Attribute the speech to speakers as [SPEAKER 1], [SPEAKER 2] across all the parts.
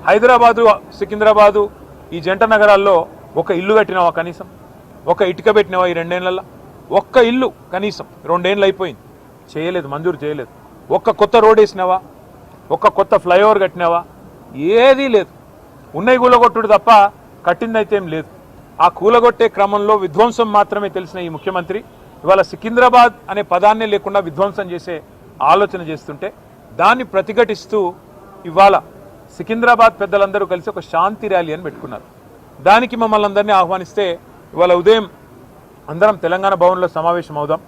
[SPEAKER 1] హైదరాబాదు సికింద్రాబాదు ఈ జంట నగరాల్లో ఒక ఇల్లు కట్టినావా కనీసం? ఒక ఇటుక పెట్టినావా ఈ 2 ఏళ్లలో? ఒక్క ఇల్లు కనీసం 2 ఏళ్ళు అయిపోయింది, చేయలేదు, మంజూరు చేయలేదు. ఒక్క కొత్త రోడ్ వేసినావా? ఒక్క కొత్త ఫ్లైఓవర్ కట్టినావా? ఏదీ లేదు. ఉన్నాయి కూలగొట్టుడు తప్ప కట్టిందైతే ఏం లేదు. ఆ కూలగొట్టే క్రమంలో విధ్వంసం మాత్రమే తెలిసిన ఈ ముఖ్యమంత్రి ఇవాళ సికింద్రాబాద్ అనే పదాన్నే లేకుండా విధ్వంసం చేసే ఆలోచన చేస్తుంటే దాన్ని ప్రతిఘటిస్తూ ఇవాళ సికింద్రాబాద్ పెద్దలందరూ కలిసి ఒక శాంతి ర్యాలీ అని పెట్టుకున్నారు. దానికి మమ్మల్ని అందరినీ ఆహ్వానిస్తే ఇవాళ ఉదయం అందరం తెలంగాణ భవన్లో సమావేశం అవుదాం,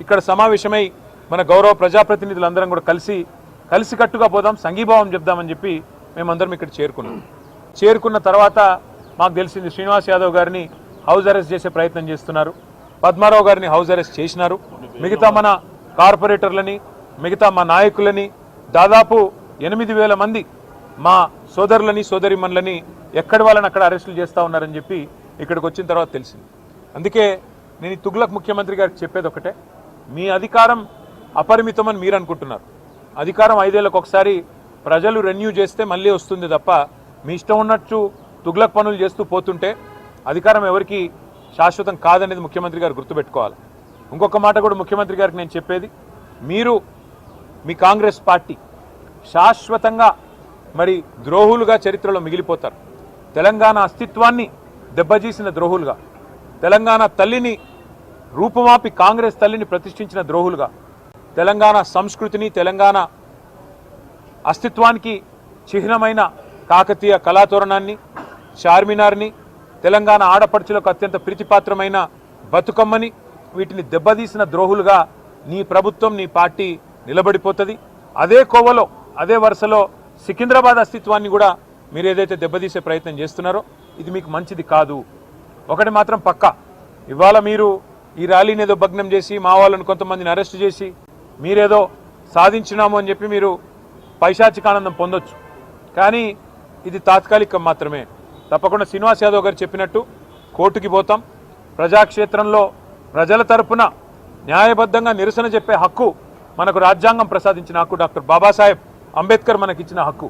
[SPEAKER 1] ఇక్కడ సమావేశమై మన గౌరవ ప్రజాప్రతినిధులందరం కూడా కలిసికట్టుగా పోదాం, సంఘీభావం చెప్దామని చెప్పి మేమందరం ఇక్కడ చేరుకున్న తర్వాత మాకు తెలిసింది శ్రీనివాస్ యాదవ్ గారిని హౌస్ అరెస్ట్ చేసే ప్రయత్నం చేస్తున్నారు, పద్మారావు గారిని హౌస్ అరెస్ట్ చేసినారు, మిగతా మన కార్పొరేటర్లని మిగతా మా నాయకులని దాదాపు 8,000 మంది మా సోదరులని సోదరిమణులని ఎక్కడి వాళ్ళని అక్కడ అరెస్టులు చేస్తూ ఉన్నారని చెప్పి ఇక్కడికి వచ్చిన తర్వాత తెలిసింది. అందుకే నేను ఈ తుగ్లక్ ముఖ్యమంత్రి గారికి చెప్పేది ఒకటే, మీ అధికారం అపరిమితం అని మీరు అనుకుంటున్నారు. అధికారం 5 ఏళ్లకు ఒకసారి ప్రజలు రెన్యూ చేస్తే మళ్ళీ వస్తుంది తప్ప మీ ఇష్టం ఉన్నట్టు తుగ్లక్ పనులు చేస్తూ పోతుంటే అధికారం ఎవరికి శాశ్వతం కాదనేది ముఖ్యమంత్రి గారు గుర్తుపెట్టుకోవాలి. ఇంకొక మాట కూడా ముఖ్యమంత్రి గారికి నేను చెప్పేది, మీరు మీ కాంగ్రెస్ పార్టీ శాశ్వతంగా మరి ద్రోహులుగా చరిత్రలో మిగిలిపోతారు. తెలంగాణ అస్తిత్వాన్ని దెబ్బతీసిన ద్రోహులుగా, తెలంగాణ తల్లిని రూపుమాపి కాంగ్రెస్ తల్లిని ప్రతిష్ఠించిన ద్రోహులుగా, తెలంగాణ సంస్కృతిని తెలంగాణ అస్తిత్వానికి చిహ్నమైన కాకతీయ కళాతోరణాన్ని చార్మినార్ని తెలంగాణ ఆడపడుచులకు అత్యంత ప్రీతిపాత్రమైన బతుకమ్మని వీటిని దెబ్బతీసిన ద్రోహులుగా నీ ప్రభుత్వం నీ పార్టీ నిలబడిపోతుంది. అదే కోవలో అదే వరుసలో సికింద్రాబాద్ అస్తిత్వాన్ని కూడా మీరు ఏదైతే దెబ్బతీసే ప్రయత్నం చేస్తున్నారో ఇది మీకు మంచిది కాదు. ఒకటి మాత్రం పక్కా, ఇవాళ మీరు ఈ ర్యాలీని ఏదో భగ్నం చేసి మా వాళ్ళని కొంతమందిని అరెస్ట్ చేసి మీరేదో సాధించినాము అని చెప్పి మీరు పైశాచికానందం పొందొచ్చు, కానీ ఇది తాత్కాలికం మాత్రమే. తప్పకుండా శ్రీనివాస్ యాదవ్ గారు చెప్పినట్టు కోర్టుకి పోతాం. ప్రజాక్షేత్రంలో ప్రజల తరపున న్యాయబద్ధంగా నిరసన చెప్పే హక్కు మనకు రాజ్యాంగం ప్రసాదించిన హక్కు, డాక్టర్ బాబాసాహెబ్ అంబేద్కర్ మనకిచ్చిన హక్కు.